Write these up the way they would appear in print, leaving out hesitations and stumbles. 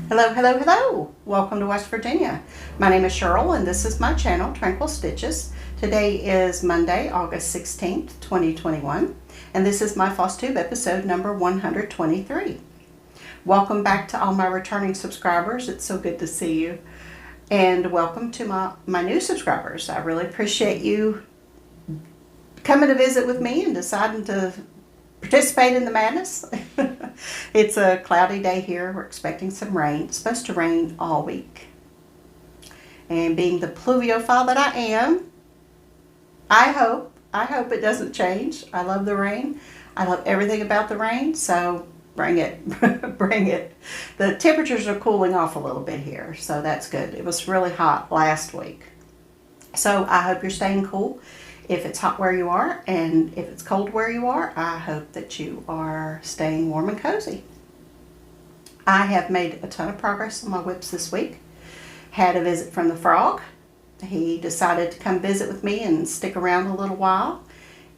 Hello, hello, hello! Welcome to West Virginia. My name is Cheryl and this is my channel, Tranquil Stitches. Today is Monday, August 16th, 2021, and this is my FlossTube episode number 123. Welcome back to all my returning subscribers. It's so good to see you. And welcome to my new subscribers. I really appreciate you coming to visit with me and deciding to participate in the madness. It's a cloudy day here. We're expecting some rain. It's supposed to rain all week. And being the pluviophile that I am, I hope it doesn't change. I love the rain. I love everything about the rain, so bring it. Bring it. The temperatures are cooling off a little bit here, so that's good. It was really hot last week. So I hope you're staying cool. If it's hot where you are and if it's cold where you are, I hope that you are staying warm and cozy. I have made a ton of progress on my whips this week. Had a visit from the frog. He decided to come visit with me and stick around a little while.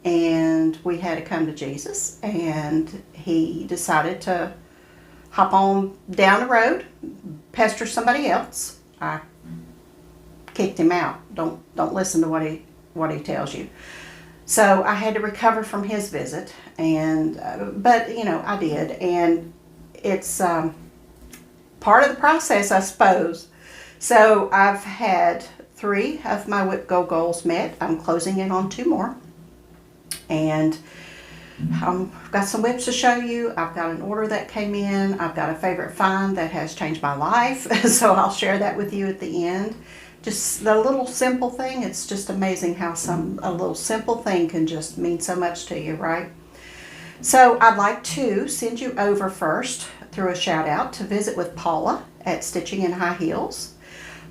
And we had to come to Jesus. And he decided to hop on down the road, pester somebody else. I kicked him out. Don't listen to what he tells you. So I had to recover from his visit, and but you know, I did, and it's part of the process, I suppose. So I've had 3 of my whip go goals met. I'm closing in on 2 more, and I've got some whips to show you. I've got an order that came in. I've got a favorite find that has changed my life, so I'll share that with you at the end. Just the little simple thing, it's just amazing how a little simple thing can just mean so much to you, right? So I'd like to send you over first through a shout out to visit with Paula at Stitching in High Heels.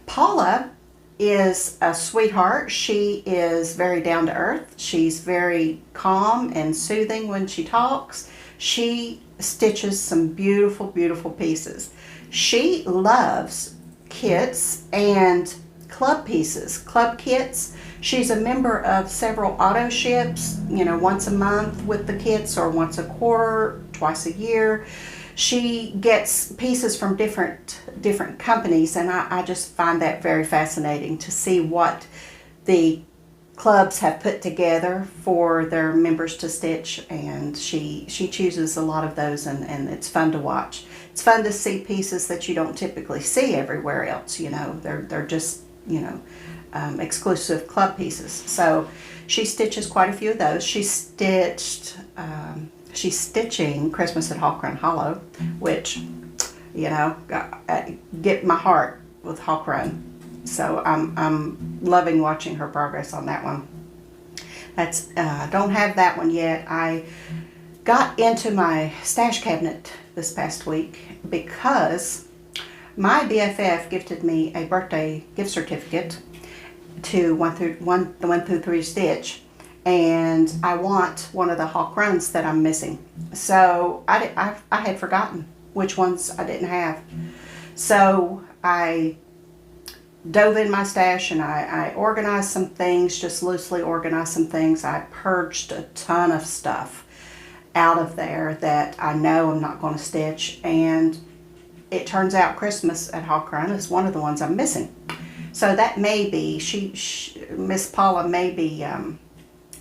Paula is a sweetheart. She is very down to earth. She's very calm and soothing when she talks. She stitches some beautiful, beautiful pieces. She loves kits and club pieces, club kits. She's a member of several auto ships, you know, once a month with the kits or once a quarter, twice a year. She gets pieces from different companies, and I just find that very fascinating to see what the clubs have put together for their members to stitch, and she chooses a lot of those, and it's fun to watch. It's fun to see pieces that you don't typically see everywhere else, you know. They're just, you know, exclusive club pieces. So she stitches quite a few of those. She's stitching Christmas at Hawk Run Hollow, which, you know, get my heart with Hawk Run. So I'm loving watching her progress on that one. That's don't have that one yet. I got into my stash cabinet this past week because my BFF gifted me a birthday gift certificate to 1 through 3 stitch, and I want one of the Hawk Runs that I'm missing. So I had forgotten which ones I didn't have. So I dove in my stash and I organized some things, just loosely organized some things. I purged a ton of stuff out of there that I know I'm not going to stitch, and it turns out Christmas at Hawk Run is one of the ones I'm missing. So that may be, Miss Paula may be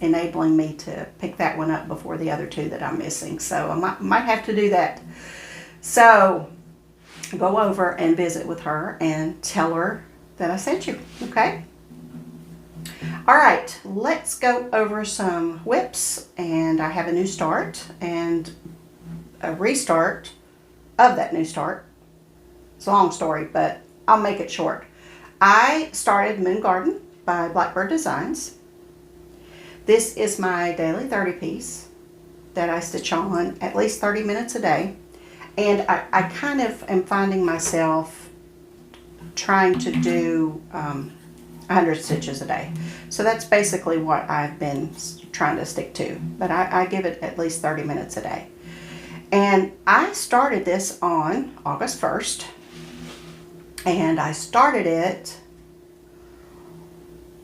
enabling me to pick that one up before the other 2 that I'm missing. So I might have to do that. So go over and visit with her and tell her that I sent you, okay? All right, let's go over some whips, and I have a new start and a restart of that new start. It's a long story, but I'll make it short. I started Moon Garden by Blackbird Designs. This is my daily 30 piece that I stitch on at least 30 minutes a day. And I kind of am finding myself trying to do 100 stitches a day. So that's basically what I've been trying to stick to. But I give it at least 30 minutes a day. And I started this on August 1st. And I started it,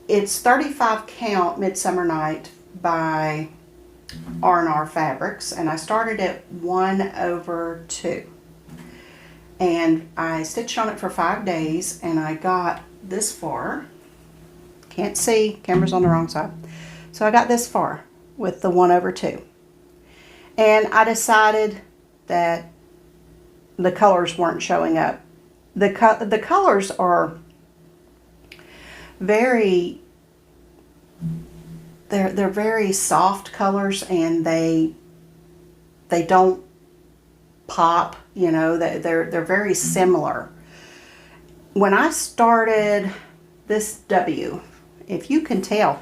it's 35 count Midsummer Night by R&R Fabrics, and I started at 1/2. And I stitched on it for 5 days, and I got this far. Can't see, camera's on the wrong side. So I got this far with the 1/2. And I decided that the colors weren't showing up. The colors are very, they're very soft colors, and they don't pop, you know, they're very similar. When I started this W, if you can tell,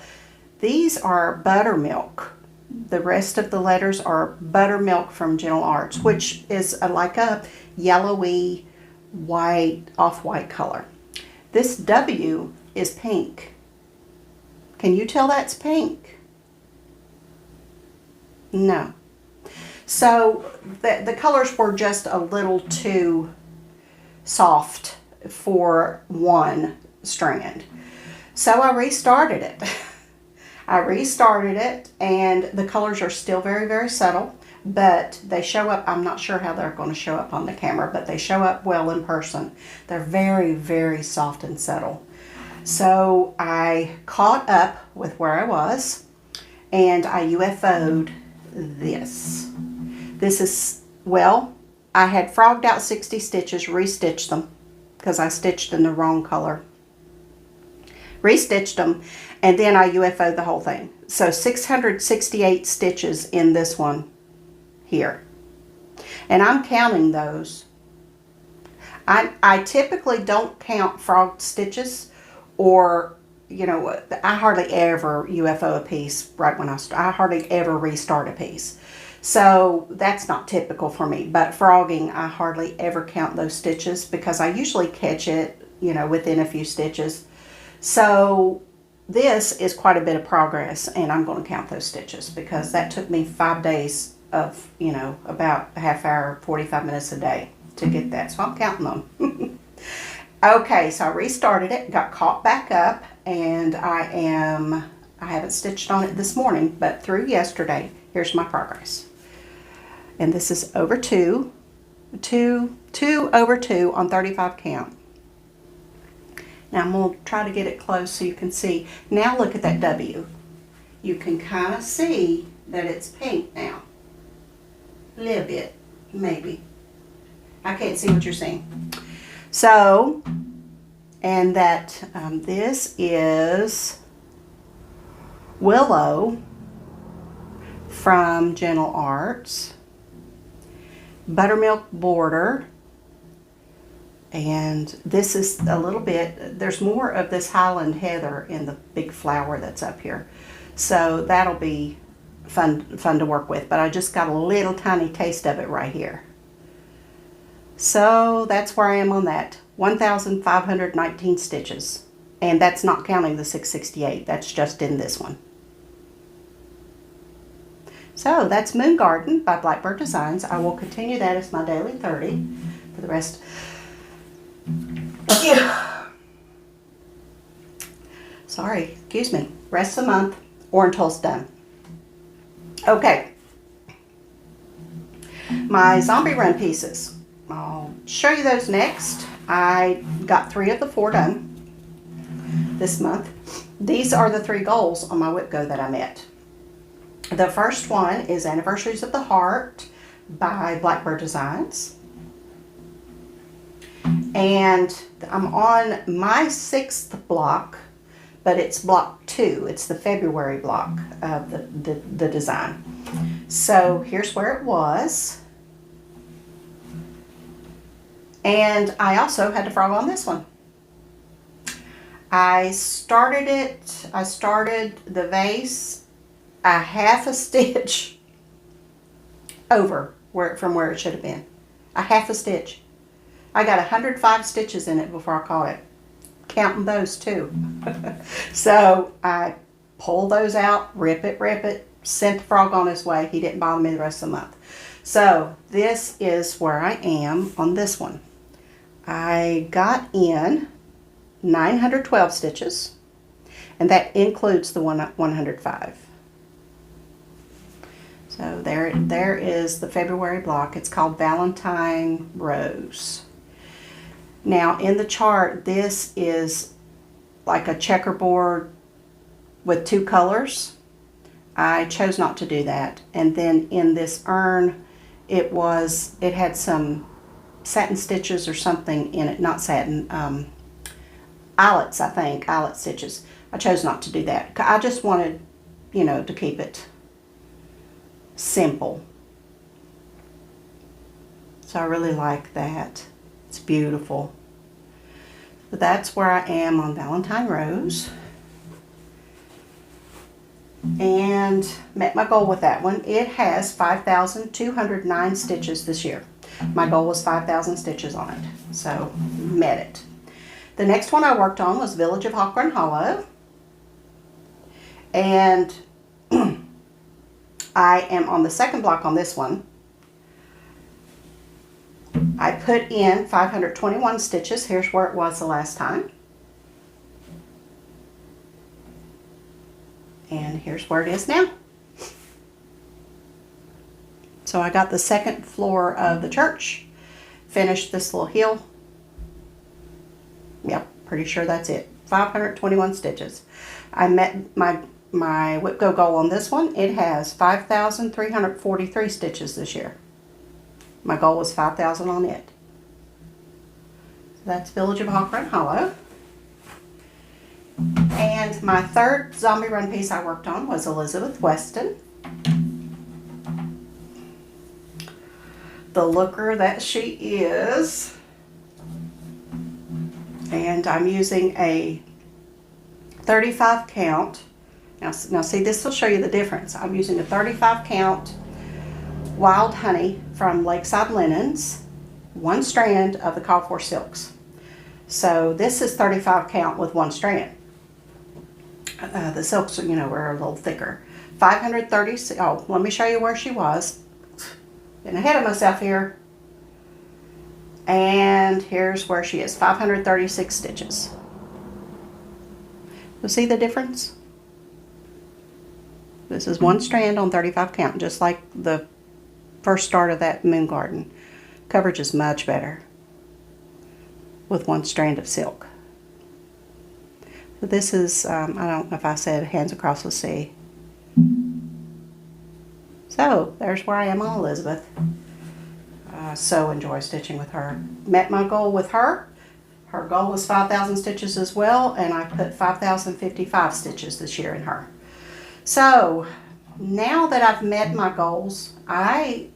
these are buttermilk. The rest of the letters are buttermilk from Gentle Arts, which is like a yellowy white, off-white color. This W is pink. Can you tell that's pink? No. So the colors were just a little too soft for one strand. So I restarted it. And the colors are still very, very subtle, but they show up. I'm not sure how they're going to show up on the camera, but they show up well in person. They're very, very soft and subtle. So I caught up with where I was, and I UFO'd this. This is, well, I had frogged out 60 stitches, restitched them, because I stitched in the wrong color. Restitched them, and then I UFO'd the whole thing. So 668 stitches in this one here. And I'm counting those. I typically don't count frogged stitches, or, you know, I hardly ever UFO a piece right when I hardly ever restart a piece. So that's not typical for me. But frogging, I hardly ever count those stitches, because I usually catch it, you know, within a few stitches. So this is quite a bit of progress, and I'm going to count those stitches, because that took me 5 days of, you know, about a half hour, 45 minutes a day to get that. So I'm counting them. Okay, so I restarted it, got caught back up, and I haven't stitched on it this morning, but through yesterday, here's my progress. And this is over 2 over 2 on 35 count. Now I'm going to try to get it close so you can see. Now look at that W. You can kind of see that it's pink now. A little bit, maybe. I can't see what you're seeing. So, and that this is Willow from Gentle Arts. Buttermilk border. And this is a little bit, there's more of this Highland Heather in the big flower that's up here. So that'll be fun to work with. But I just got a little tiny taste of it right here. So that's where I am on that. 1,519 stitches. And that's not counting the 668. That's just in this one. So that's Moon Garden by Blackbird Designs. I will continue that as my daily 30 for the rest. Sorry, excuse me. Rest of the month or until it's done. Okay. My zombie run pieces. I'll show you those next. I got 3 of the 4 done this month. These are the 3 goals on my whip go that I met. The first one is Anniversaries of the Heart by Blackbird Designs. And I'm on my 6th block, but it's block 2. It's the February block of the design. So here's where it was. And I also had to frog on this one. I started the vase a half a stitch over from where it should have been. A half a stitch. I got 105 stitches in it before I caught it. Counting those too. So I pulled those out, rip it, sent the frog on his way. He didn't bother me the rest of the month. So this is where I am on this one. I got in 912 stitches, and that includes the 105. So there is the February block. It's called Valentine Rose. Now in the chart, this is like a checkerboard with 2 colors. I chose not to do that. And then in this urn, it had some satin stitches or something in it, not satin, eyelets, I think, eyelet stitches. I chose not to do that. I just wanted, you know, to keep it simple. So I really like that. It's beautiful. But that's where I am on Valentine Rose. And met my goal with that one. It has 5,209 stitches this year. My goal was 5,000 stitches on it, so met it. The next one I worked on was Village of Hawkrun Hollow. And I am on the second block on this one. I put in 521 stitches. Here's where it was the last time. And here's where it is now. So I got the second floor of the church, finished this little hill. Yep, pretty sure that's it. 521 stitches. I met my whip go goal on this one. It has 5,343 stitches this year. My goal was 5,000 on it. So that's Village of Hawkrun Hollow. And my third zombie run piece I worked on was Elizabeth Weston. The looker that she is. And I'm using a 35 count. Now see, this will show you the difference. I'm using a 35 count wild honey from Lakeside Linens, 1 strand of the Call for Silks. So this is 35 count with 1 strand. The silks, you know, were a little thicker. 530, oh, let me show you where she was. Getting ahead of myself here. And here's where she is, 536 stitches. You see the difference? This is 1 strand on 35 count, just like the first start of that moon garden. Coverage is much better with 1 strand of silk. So this is, I don't know if I said Hands Across the Sea. So there's where I am on Elizabeth. So enjoy stitching with her. Met my goal with her. Her goal was 5,000 stitches as well, and I put 5,055 stitches this year in her. So now that I've met my goals, I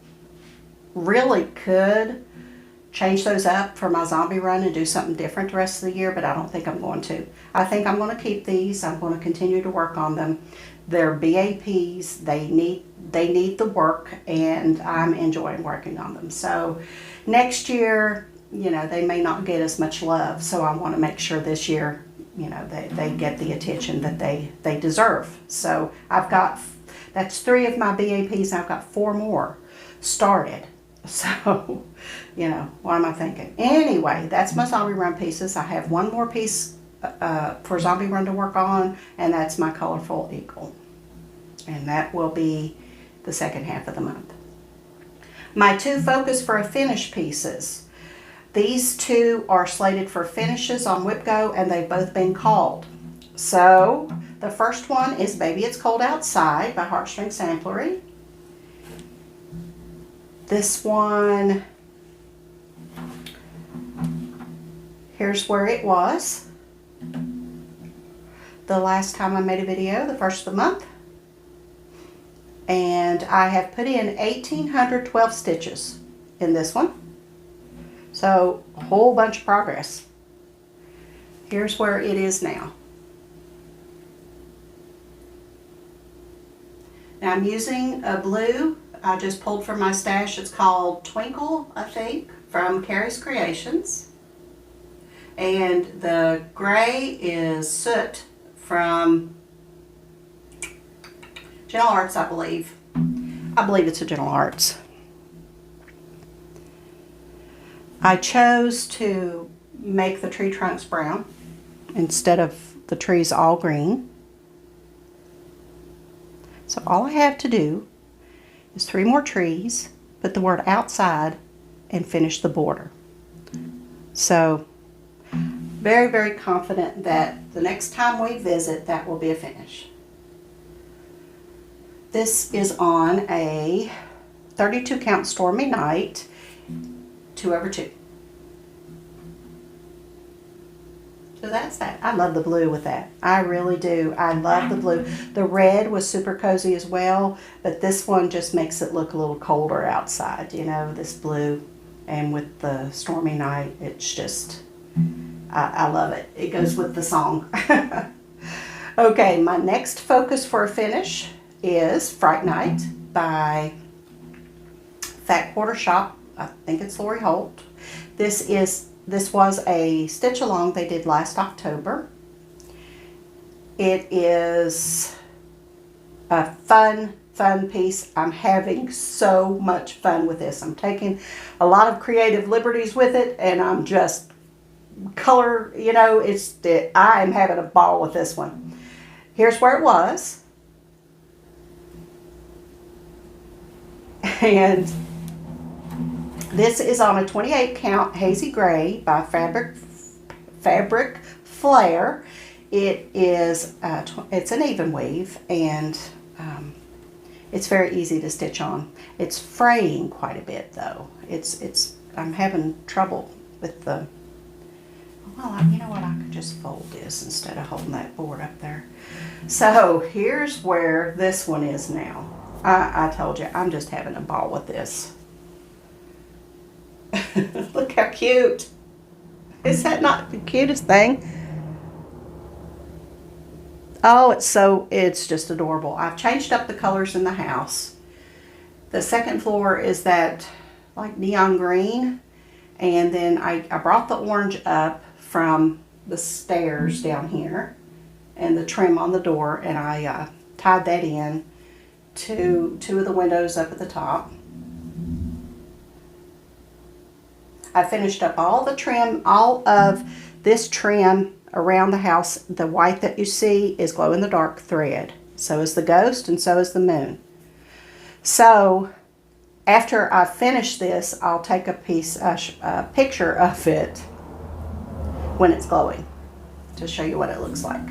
really could change those up for my zombie run and do something different the rest of the year, but I don't think I'm going to. I think I'm going to keep these. I'm going to continue to work on them. They're BAPs. They need the work, and I'm enjoying working on them. So next year, you know, they may not get as much love, so I want to make sure this year, you know, they get the attention that they deserve. So that's 3 of my BAPs. I've got 4 more started. So, you know, what am I thinking? Anyway, that's my zombie run pieces. I have 1 more piece for zombie run to work on, and that's my colorful eagle. And that will be the second half of the month. My 2 focus for a finish pieces. These 2 are slated for finishes on WhipGo, and they've both been called. So the first one is Baby It's Cold Outside by Heartstring Samplery. This one, here's where it was the last time I made a video, the first of the month. And I have put in 1,812 stitches in this one. So a whole bunch of progress. Here's where it is now. Now I'm using a blue I just pulled from my stash. It's called Twinkle, I think, from Carrie's Creations. And the gray is Soot from Gentle Arts, I believe. I believe it's a Gentle Arts. I chose to make the tree trunks brown instead of the trees all green. So all I have to do is 3 more trees, put the word outside, and finish the border. So very, very confident that the next time we visit, that will be a finish. This is on a 32 count Stormy Night, 2/2. So that's that. I love the blue with that. I really do. I love the blue. The red was super cozy as well, but this one just makes it look a little colder outside, you know, this blue. And with the Stormy Night, it's just, I love it. It goes with the song. Okay, my next focus for a finish is Fright Night by Fat Quarter Shop. I think it's Lori Holt. This was a stitch along they did last October. It is a fun piece. I'm having so much fun with this. I'm taking a lot of creative liberties with it, and I'm just color, you know, I am having a ball with this one. Here's where it was. And this is on a 28 count Hazy Gray by Fabric Flare. It is it's an even weave, and it's very easy to stitch on. It's fraying quite a bit though. I'm having trouble with the, well, you know what, I could just fold this instead of holding that board up there. So here's where this one is now. I told you, I'm just having a ball with this. Look how cute. Is that not the cutest thing? Oh, it's just adorable. I've changed up the colors in the house. The second floor is that like neon green, and then I brought the orange up from the stairs down here and the trim on the door, and I tied that in to two of the windows up at the top. I finished up all the trim, all of this trim around the house. The white that you see is glow-in-the-dark thread. So is the ghost, and so is the moon. So after I finish this, I'll take a picture of it when it's glowing to show you what it looks like.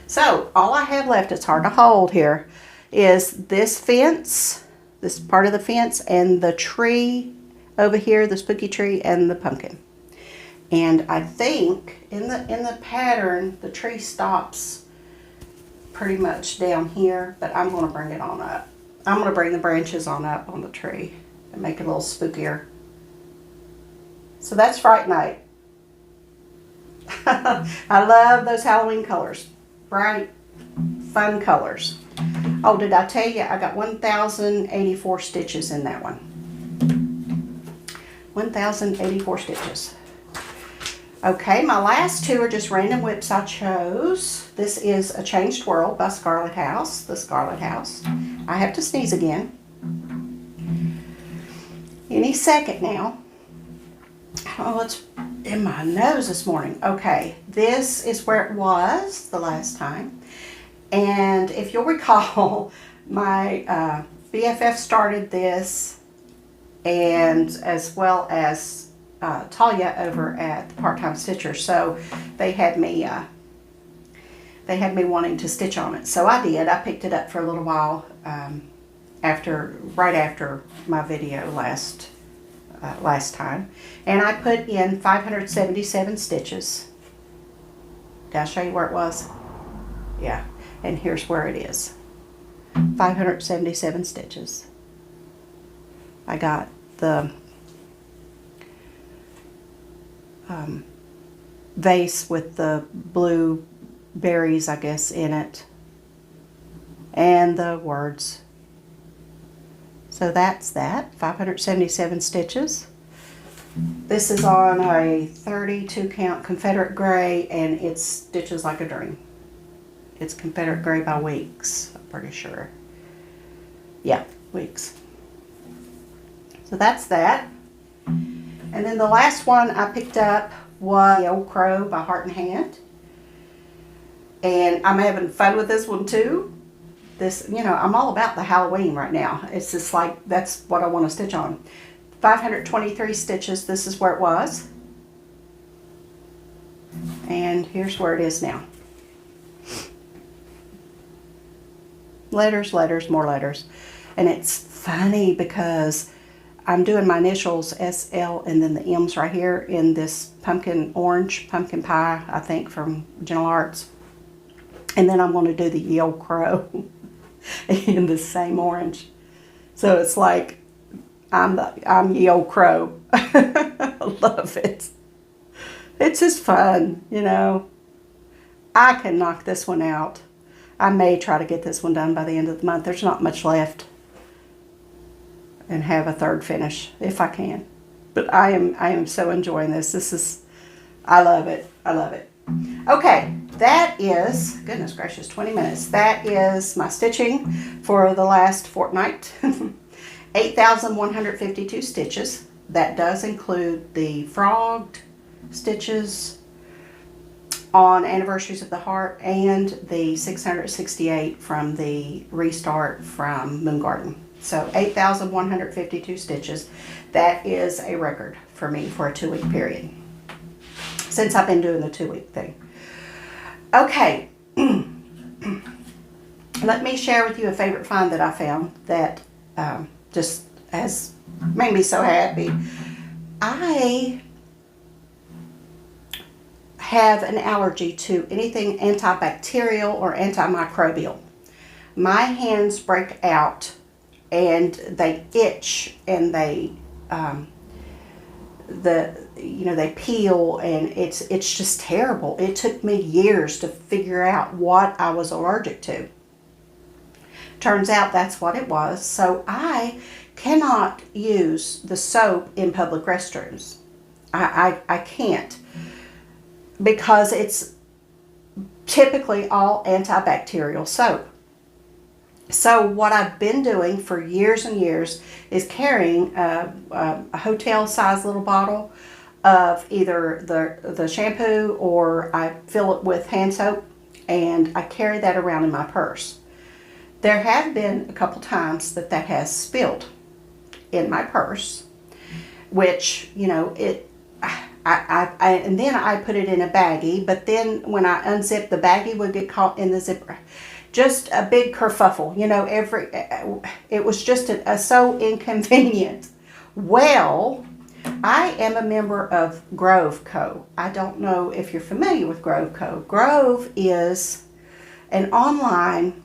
So all I have left, it's hard to hold here, is this fence, this part of the fence, and the tree over here, the spooky tree, and the pumpkin. And I think in the pattern, the tree stops pretty much down here, but I'm going to bring it on up. I'm going to bring the branches on up on the tree and make it a little spookier. So that's Fright Night. I love those Halloween colors. Bright, fun colors. Oh, did I tell you I got 1,084 stitches in that one? 1,084 stitches. Okay, my last two are just random whips I chose. This is A Changed World by Scarlet House, the Scarlet House. I have to sneeze again. Any second now. Oh, it's in my nose this morning. Okay, this is where it was the last time. And if you'll recall, my BFF started this, and as well as Talia over at the Part-Time Stitcher. So they had me wanting to stitch on it. So I did. I picked it up for a little while right after my video last time, and I put in 577 stitches. Did I show you where it was? Yeah, and here's where it is. 577 stitches. I got the vase with the blue berries, I guess, in it, and the words. So that's that, 577 stitches. This is on a 32 count Confederate Gray, and it stitches like a dream. It's Confederate Gray by Weeks, I'm pretty sure. Yeah, Weeks. So that's that. And then the last one I picked up was The Old Crow by Heart and Hand. And I'm having fun with this one too. This, you know, I'm all about the Halloween right now. It's just like, that's what I want to stitch on. 523 stitches, this is where it was. here's where it is now. Letters, letters, more letters. And it's funny because I'm doing my initials SL and then the M's right here in this pumpkin orange, pumpkin pie, I think from Gentle Arts. And then I'm going to do the Ye Olde Crow in the same orange. So it's like I'm Ye Olde Crow. I love it. It's just fun, you know. I can knock this one out. I may try to get this one done by the end of the month. There's not much left. And have a third finish if I can. But I am so enjoying this. I love it. I love it. Okay, that is, goodness gracious, 20 minutes. That is my stitching for the last fortnight. 8,152 stitches. That does include the frogged stitches on Anniversaries of the Heart and the 668 from the restart from Moon Garden. So 8,152 stitches. That is a record for me for a 2-week period, since I've been doing the 2-week thing. Okay, let me share with you a favorite find that I found that just has made me so happy. I have an allergy to anything antibacterial or antimicrobial. My hands break out and they itch and they they peel, and it's just terrible. It took me years to figure out what I was allergic to. Turns out that's what it was. So I cannot use the soap in public restrooms. I can't, because it's typically all antibacterial soap. So what I've been doing for years and years is carrying a hotel-sized little bottle of either the shampoo, or I fill it with hand soap, and I carry that around in my purse. There have been a couple times that has spilled in my purse, which, you know, and then I put it in a baggie, but then when I unzip, the baggie would get caught in the zipper. Just a big kerfuffle, you know, it was just so inconvenient. Well, I am a member of Grove Co. I don't know if you're familiar with Grove Co. Grove is an online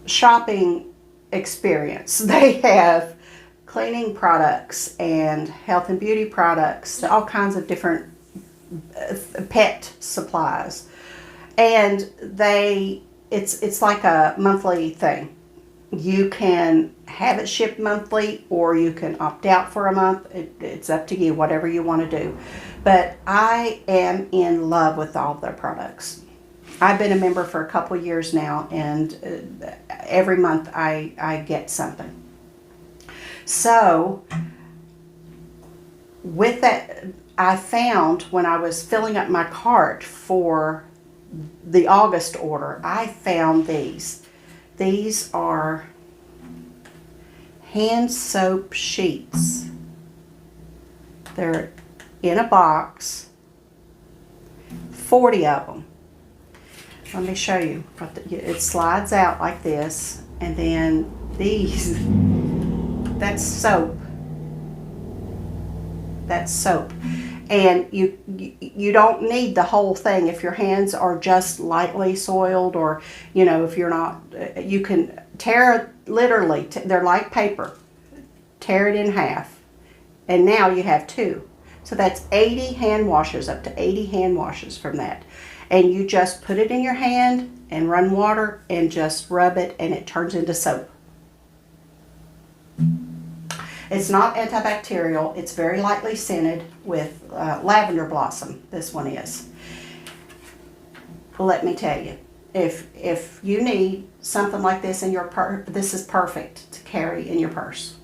shopping experience. They have cleaning products and health and beauty products, all kinds of different pet supplies. And it's like a monthly thing. You can have it shipped monthly, or you can opt out for a month. It's up to you, whatever you want to do. But I am in love with all of their products. I've been a member for a couple of years now, and every month I get something. So with that, I found when I was filling up my cart for the August order, I found these. These are hand soap sheets. They're in a box, 40 of them. Let me show you. It slides out like this, and then these, that's soap. That's soap. And you don't need the whole thing if your hands are just lightly soiled, or, you know, if you're not, you can tear, literally, they're like paper. Tear it in half. And now you have 2. So that's 80 hand washes, up to 80 hand washes from that. And you just put it in your hand and run water and just rub it, and it turns into soap. It's not antibacterial. It's very lightly scented with lavender blossom. This one is. Let me tell you, if you need something like this in your purse, this is perfect to carry in your purse.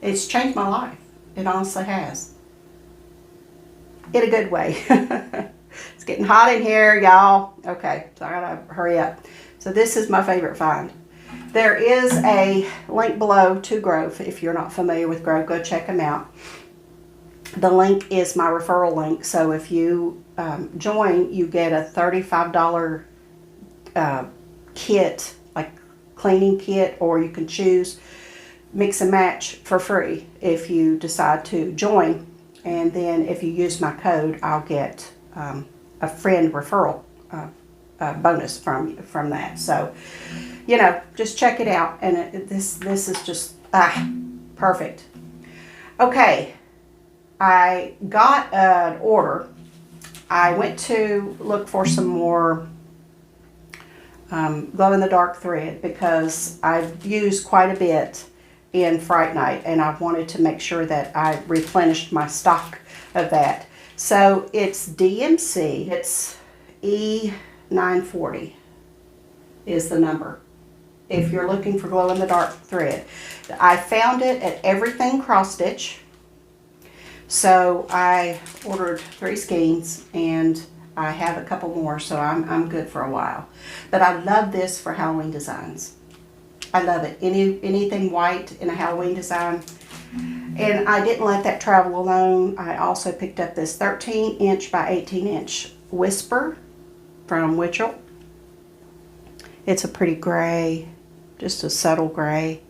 It's changed my life. It honestly has. In a good way. It's getting hot in here, y'all. Okay, so I gotta hurry up. So this is my favorite find. There is a link below to Grove. If you're not familiar with Grove, go check them out. The link is my referral link. So if you join, you get a $35 kit, like cleaning kit, or you can choose mix and match for free if you decide to join. And then if you use my code, I'll get a friend referral bonus from that. So, you know, just check it out. And this is just perfect. Okay, I got an order. I went to look for some more glow-in-the-dark thread because I've used quite a bit in Fright Night, and I wanted to make sure that I replenished my stock of that. So it's DMC, it's E940 is the number if you're looking for glow-in-the-dark thread. I found it at Everything Cross Stitch. So I ordered 3 skeins, and I have a couple more, so I'm good for a while. But I love this for Halloween designs. I love it. Anything white in a Halloween design. And I didn't let that travel alone. I also picked up this 13" by 18" Whisper from Witchell. It's a pretty gray, just a subtle gray.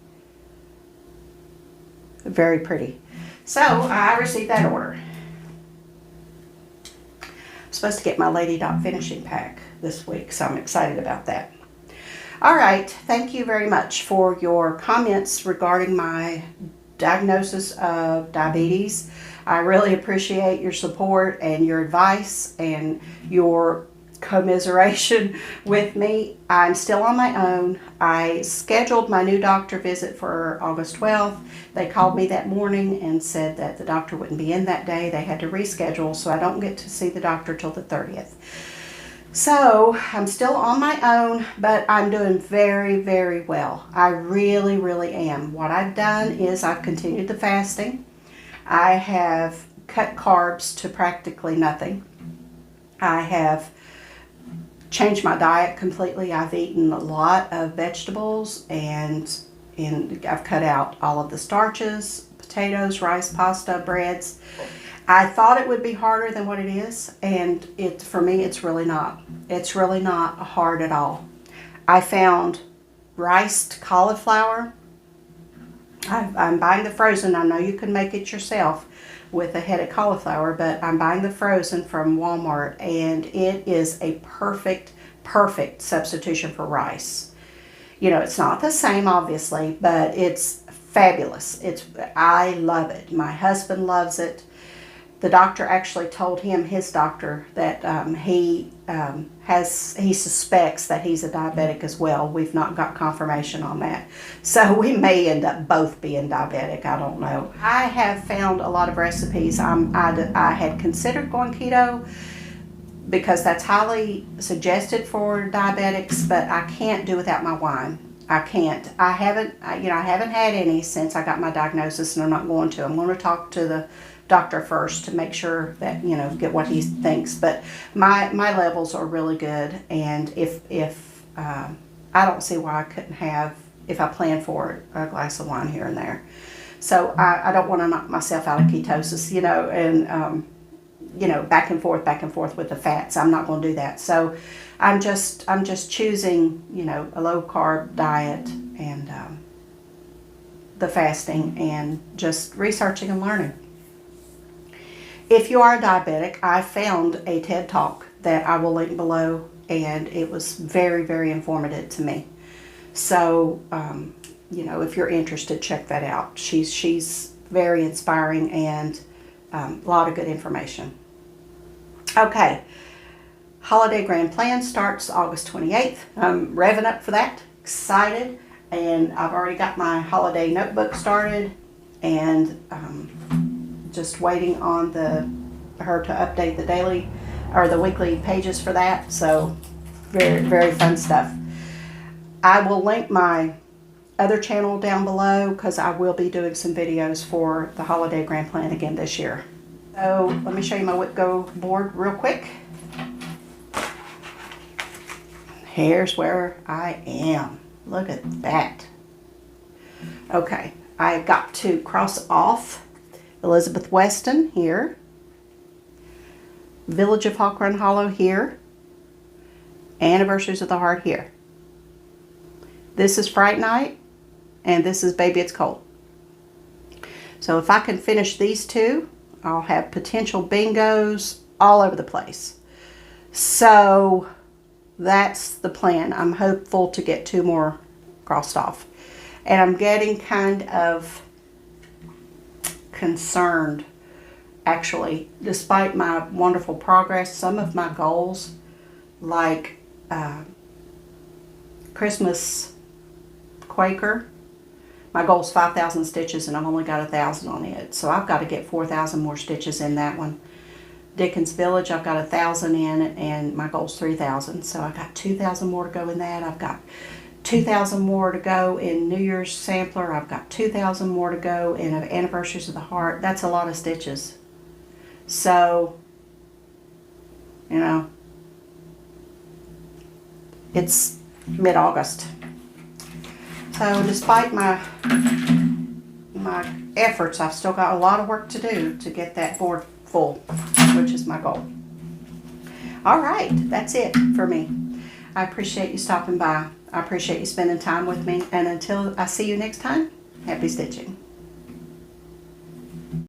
Very pretty. So I received that order. I'm supposed to get my Lady Dot finishing pack this week, so I'm excited about that. All right, thank you very much for your comments regarding my diagnosis of diabetes. I really appreciate your support and your advice and your commiseration with me. I'm still on my own. I scheduled my new doctor visit for August 12th. They called me that morning and said that the doctor wouldn't be in that day. They had to reschedule, so I don't get to see the doctor till the 30th. So I'm still on my own, but I'm doing very, very well. I really, really am. What I've done is I've continued the fasting. I have cut carbs to practically nothing. I have changed my diet completely. I've eaten a lot of vegetables, and I've cut out all of the starches, potatoes, rice, pasta, breads. I thought it would be harder than what it is, and for me it's really not. It's really not hard at all. I found riced cauliflower. I'm buying the frozen. I know you can make it yourself with a head of cauliflower, but I'm buying the frozen from Walmart, and it is a perfect substitution for rice. You know, it's not the same obviously, but it's fabulous. I love it. My husband loves it. The doctor actually told his doctor that he suspects that he's a diabetic as well. We've not got confirmation on that. So we may end up both being diabetic. I don't know. I have found a lot of recipes. I had considered going keto because that's highly suggested for diabetics, but I can't do without my wine. I can't. I haven't had any since I got my diagnosis, and I'm not going to. I'm going to talk to the doctor first to make sure that, get what he thinks. But my levels are really good, and if I don't see why I couldn't have, if I plan for it, a glass of wine here and there. So I don't want to knock myself out of ketosis, and back and forth with the fats. I'm not going to do that. So I'm just choosing, a low carb diet and the fasting, and just researching and learning. If you are a diabetic, I found a TED Talk that I will link below, and it was very, very informative to me. So, if you're interested, check that out. She's very inspiring, and a lot of good information. Okay, Holiday Grand Plan starts August 28th. I'm revving up for that, excited, and I've already got my holiday notebook started, and just waiting on her to update the daily or the weekly pages for that. So very, very fun stuff. I will link my other channel down below because I will be doing some videos for the Holiday Grand Plan again this year. So let me show you my Whip Go board real quick. Here's where I am. Look at that. Okay, I got to cross off Elizabeth Weston here, Village of Hawk Run Hollow here, Anniversaries of the Heart here. This is Fright Night, and this is Baby It's Cold. So if I can finish these two, I'll have potential bingos all over the place. So that's the plan. I'm hopeful to get 2 more crossed off. And I'm getting kind of concerned, actually, despite my wonderful progress. Some of my goals, like Christmas Quaker, my goal is 5,000 stitches and I've only got 1,000 on it. So I've got to get 4,000 more stitches in that one. Dickens Village, I've got 1,000 in and my goal is 3,000. So I got 2,000 more to go in that. I've got 2,000 more to go in New Year's Sampler. I've got 2,000 more to go in Anniversaries of the Heart. That's a lot of stitches. So, you know, it's mid-August. So despite my efforts, I've still got a lot of work to do to get that board full, which is my goal. All right, that's it for me. I appreciate you stopping by. I appreciate you spending time with me. And until I see you next time, happy stitching.